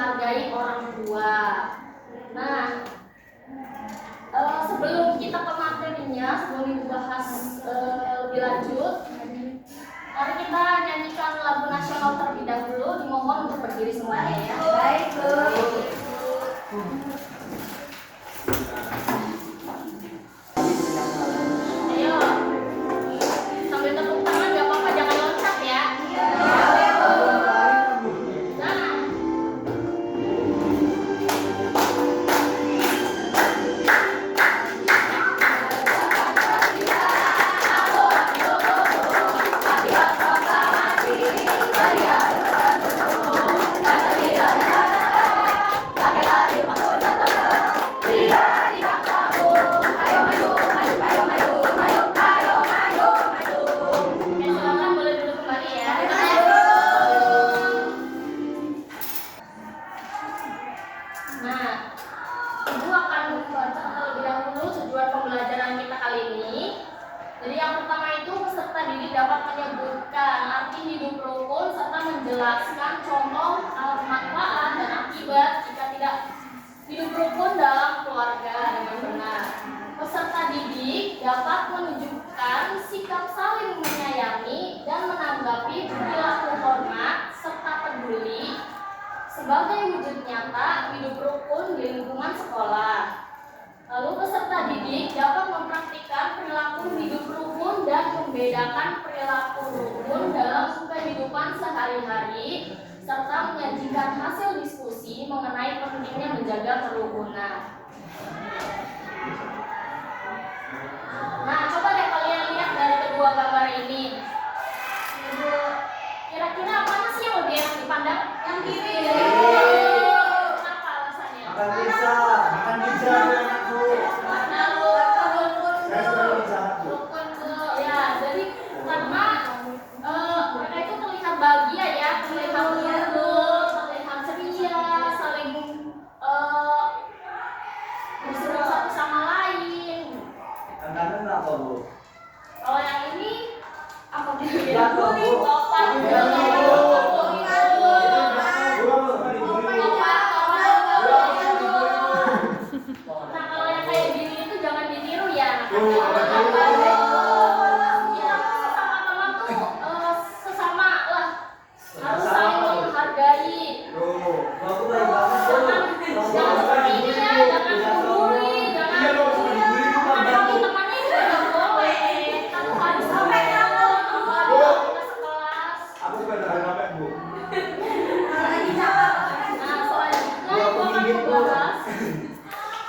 menghargai orang tua. Nah, sebelum kita ke materinya, sebelum dibahas lebih lanjut, mari kita nyanyikan lagu nasional terlebih dahulu. Dimohon untuk berdiri semuanya ya. Baik, Bu. Ayo, sambil tepuk tangan gak apa-apa, jangan loncat ya. Nah, silakan boleh duduk kembali ya. Nah, Ibu akan membaca terlebih dahulu tujuan pembelajaran kita kali ini. Jadi yang pertama itu peserta didik dapat menyebutkan arti hidup rukun serta menjelaskan contoh manfaat dan akibat jika tidak hidup rukun dalam keluarga dengan benar. Peserta didik dapat menunjukkan sikap saling menyayangi dan menanggapi perilaku hormat serta peduli sebagai wujud nyata hidup rukun di lingkungan sekolah. Lalu peserta didik dapat mempraktikkan perilaku hidup rukun dan membedakan perilaku rukun dalam kehidupan sehari-hari serta menyajikan hasil diskusi mengenai pentingnya menjaga kerukunan. Nah, coba deh kalian lihat dari kedua gambar ini. Kira-kira apa sih yang lebih enak dipandang? Yang kiri. Kenapa alasannya? Makan pizza enak, Bu. Saya sudah pizza, Bu. Ya, jadi karena mereka itu terlihat bahagia ya, terlihat lembut, terlihat ceria, saling berseru satu sama lain. Tantangan apa, Bu? Kalau yang ini apa dia? Ya, Bu. Topan. Ya, Bu. Nah, kalau yang kayak gini itu jangan ditiru ya. Sesama teman tuh sesama lah, harus saling menghargai. Aku baik banget, Bu. Jangan seperti ini ya, jangan membuli, jangan menanggapi temannya juga nggak boleh. Kamu harus sampai kita sekelas. Aku juga udah capek, Bu. Nah, selanjutnya aku akan membahas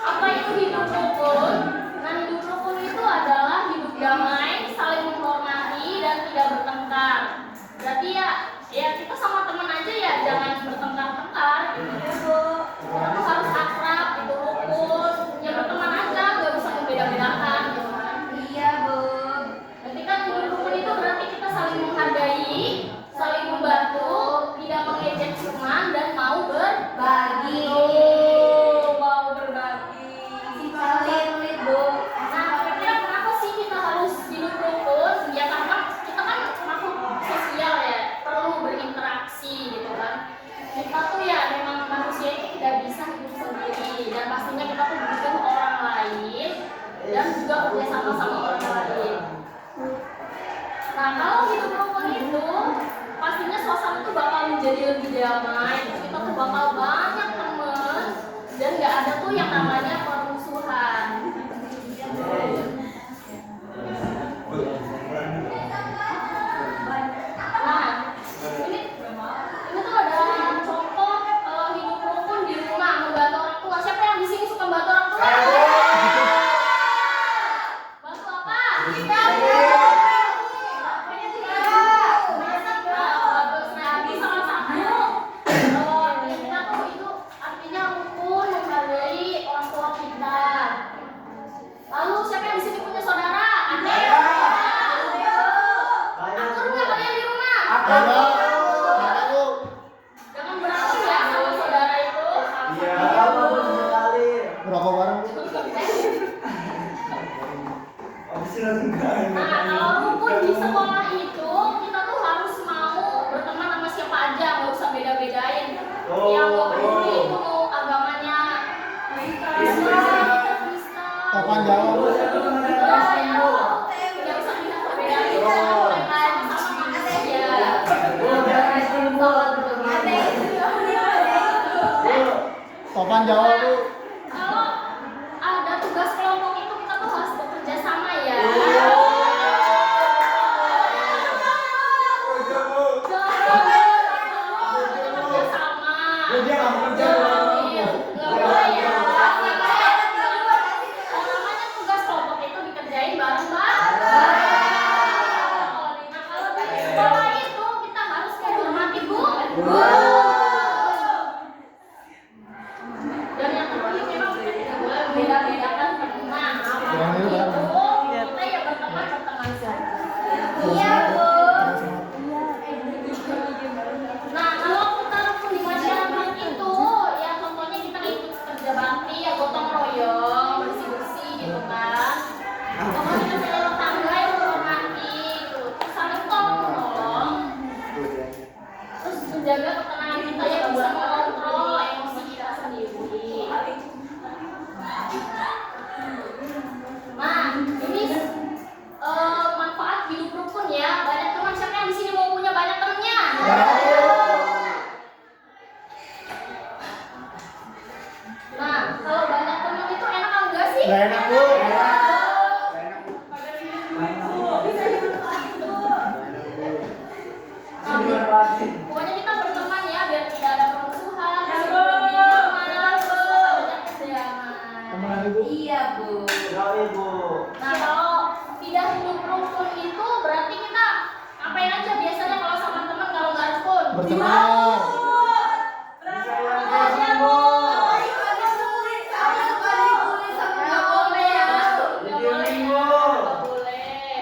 apa itu hidup rukun. Nah, hidup rukun itu adalah hidup damai, saling menghormati dan tidak bertengkar. Berarti ya kita sama teman aja ya, jangan bertengkar-tengkar. Kita tuh harus akrab, itu rukun. Ya berteman aja, nggak usah membeda-bedakan, gitu kan. Iya, Bu. Berarti kan hidup rukun itu berarti kita saling menghargai, saling membantu, tidak mengejek teman dan mau berbagi. Mau berbagi. Pelit, Bu. Nah, kira-kira kenapa sih kita harus hidup rukun? Ya karena kita kan makhluk sosial ya, perlu berinteraksi gitu kan. Kita tuh ya memang manusia ini tidak bisa hidup sendiri dan pastinya kita tuh butuh orang lain dan juga kerja sama sama orang lain. Nah, kalau hidup rukun itu pastinya suasana tuh bakal menjadi lebih damai, terus kita tuh bakal banyak temen dan nggak ada tuh yang namanya permusuhan. Nah, ini tuh ada contoh hidup rukun di rumah, membantu orang tua. Siapa yang di sini suka membantu orang tua? Bantu apa? Bagus. Nah, ini salah satu kita tuh itu artinya rukun menghargai orang tua kita. Lalu siapa yang di sini punya saudara? Adik? Akur nggak kalian di rumah? Jangan berantem ya sama saudara itu. Iya, bagus sekali. Merokok bareng, Bu. Aku sih langsung kain. Nah, kalau rukun di sekolah itu kita tuh harus mau berteman sama siapa aja, nggak usah beda-bedain. Yang nggak peduli Papan jawab Bu. Kalau ada tugas kelompok itu kita tuh harus bekerja sama ya. Bekerja sama. Dia nggak mau kerja. Nggak boleh ya. Namanya tugas kelompok itu dikerjain bareng-bareng. Nah, kalau di sekolah itu kita harus menghormati Bu. Dan yang terpenting memang kita tidak boleh membeda-bedakan teman. Apapun itu kita ya berteman saja. Iya Bu. Nah kalau kita rukun di masyarakat itu, ya contohnya kita ikut kerja bakti, ya gotong royong, bersih-bersih gitu kan. Kalau kita punya tetangga yang menghormati, gitu, saling tolong, terus menjaga ketenangan kita ya bisa mengontrol emosi kita sendiri. Nah ini manfaat hidup rukun ya. Banyak teman, siapa yang di sini mau punya banyak temannya? Nah, kalau banyak teman itu enak atau enggak sih? Nggak enak Bu. Nah, pokoknya kita berteman ya biar tidak ada permusuhan, banyak kesenjangan. Iya Bu. Ya Ibu. Nah, kalau tidak hidup rukun itu berarti kita ngapain aja biasanya kalau sama teman kalau nggak rukun? Berteman. Aja Bu. Nggak boleh ya. Nggak boleh ya. Nggak boleh.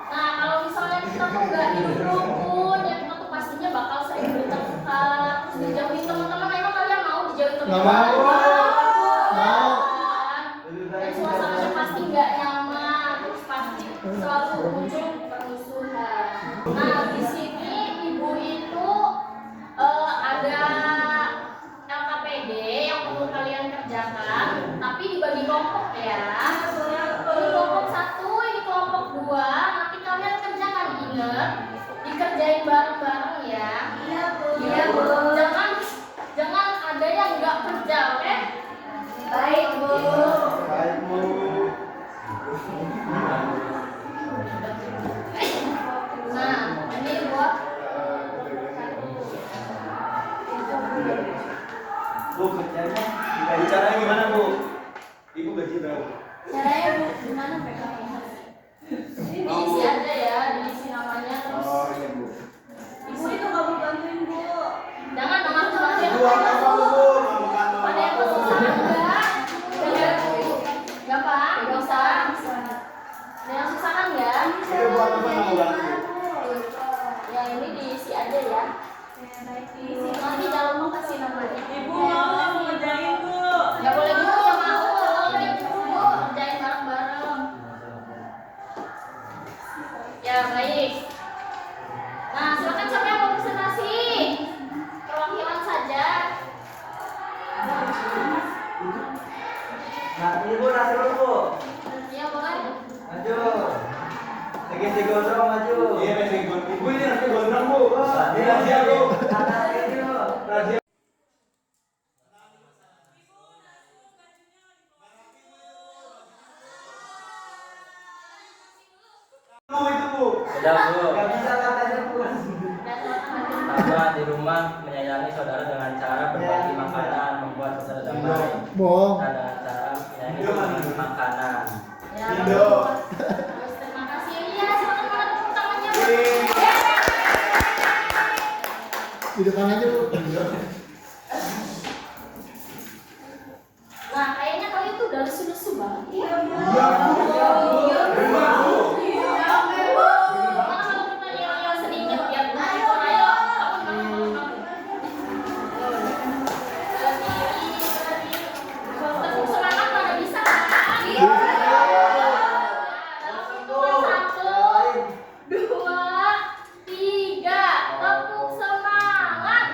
Nah, kalau misalnya kita tuh nggak hidup rukun, ya kita tuh pastinya bakal sering bertengkar, terus dijauhin teman-teman. Emang kalian mau dijauhin Nggak teman-teman? mau. Mau. Dan suasananya pasti nggak nyaman, terus pasti selalu muncul permusuhan. Nah, di sini ibu itu ada LKPD yang perlu kalian kerjakan, tapi dibagi kelompok ya. Ini kelompok 1, ini kelompok 2. Nanti kalian kerjakan, ingat dikerjain bareng-bareng ya. Iya Bu. Jangan ada yang nggak kerja, oke? Baik Bu. Baik Bu. Nah, ini buat Bu kerjanya gaji caranya gimana Bu? Ibu gaji berapa? caranya gimana PKM? Ini diisi aja ya, diisi namanya terus. Oh iya Bu. Ibu itu nggak mau bantuin Bu. Jangan dong macam-macam. Ibu apa Bu? Ada yang kesusahan enggak? Enggak Pak, bisa. Ada yang kesusahan enggak? Ibu buat apa mau bantu? Ya ini diisi aja ya. Diisi nanti jangan lupa kasih namanya. Ibu mau ngerjain Bu. Enggak boleh gitu ya mau. Kalau ibu kerjain bareng-bareng. Ya baik. Nah silakan siapa yang mau presentasi? Perwakilan saja. Nah Ibu nasi Bu. Iya boleh. Maju. Lagi gondrong maju. Iya lagi gondrong. Ibu ini nasi gondrong Bu. Ini rahasia Bu. Rahasia. Bu itu Bu. Sudah Bu, Gak bisa katanya Bu. pertama di rumah menyayangi saudara dengan cara berbagi makanan, membuat suasana damai. Bohong. Dan dengan cara menyayangi makanan. Ya, Indo. bagus. Terima kasih. Iya, silakan mana tepuk tangannya. Bu. Di depan aja Bu. Nah, kayaknya kalian tuh udah lesu-lesu banget. Iya, Bu. Iya Bu. Iya Bu. Mana kalau kita yel-yel sedikit biar menghibur. Ayo, kamu. Tepuk semangat pada bisa kan? Iya. Dalam hitungan 1, 2, 3. Tepuk semangat.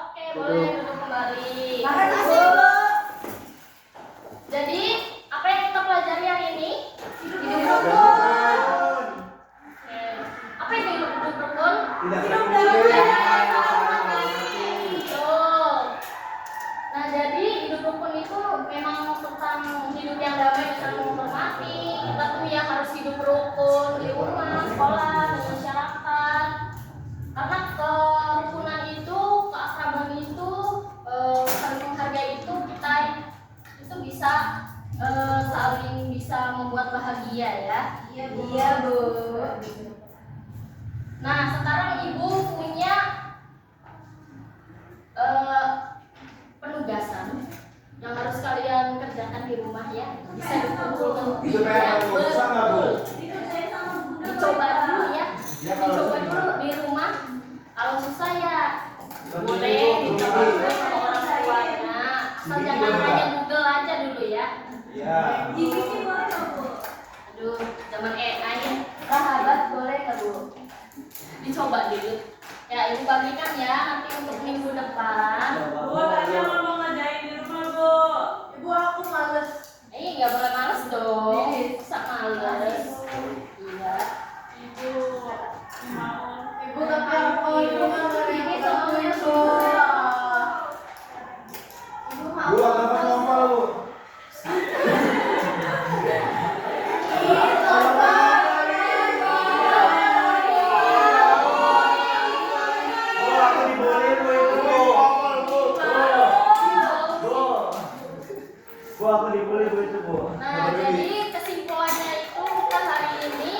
Oke, boleh duduk kembali. Makasih Bu. Jadi, apa yang kita pelajari hari ini? Hidup rukun. berukun di rumah, sekolah, di masyarakat. Karena kerukunan itu, keakraban itu, saling menghargai itu kita itu bisa saling bisa membuat bahagia ya. Iya, Bu. Nah, sekarang Ibu punya penugasan yang harus kalian kerjakan di rumah ya. Bisa dikumpulkan. Itu kayak Bu, susah nggak, Bu? Itu saya sama Bunda. Dicoba dulu ya. Ya, kalau Dicoba susah dulu di rumah. Kalau susah ya boleh dicoba dulu sama orang tuanya. Asal jangan hanya Google aja dulu ya. Iya. Dibikin boleh nggak, Bu? Aduh, zaman AI ya. Sahabat boleh nggak, Bu? Dicoba dulu. Ya, Ibu bagikan ya nanti untuk minggu depan. Bu, Tasya nggak mau ngerjain di rumah, Bu. Ibu, aku males. Nggak boleh males dong. Masa males? Iya. Ibu, mau. Ibu, tapi aku di rumah ini semuanya, Bu. Ibu mau. Bu, apa ngomong, Bu? Bu, aku dibolehin, Bu, itu, Bu. Bu, aku dibully, Bu, itu, Bu. Nah, jadi kesimpulannya itu kita hari ini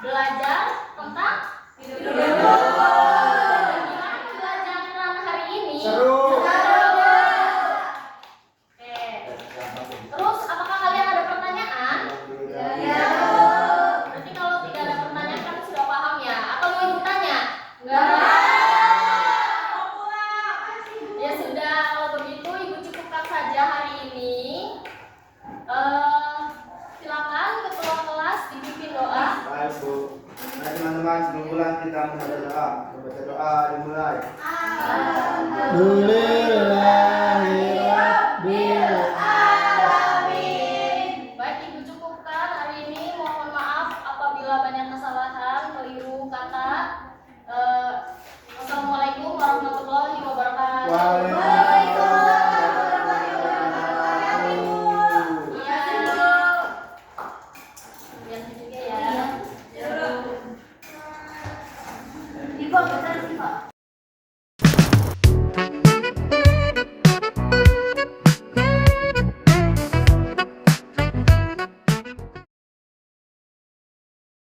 belajar tentang gimana pembelajaran hari ini? Seru. Oke. Terus apakah kalian ada pertanyaan? Ya. Berarti kalau tidak ada pertanyaan kan sudah paham ya? Atau mau Ibu tanya? Enggak. Ya sudah, kalau begitu Ibu cukupkan saja hari ini. Silakan ketua kelas dipimpin doa. Baik, Bu. Nah, teman-teman, sebelum pulang kita membaca doa. Membaca doa dimulai. Doa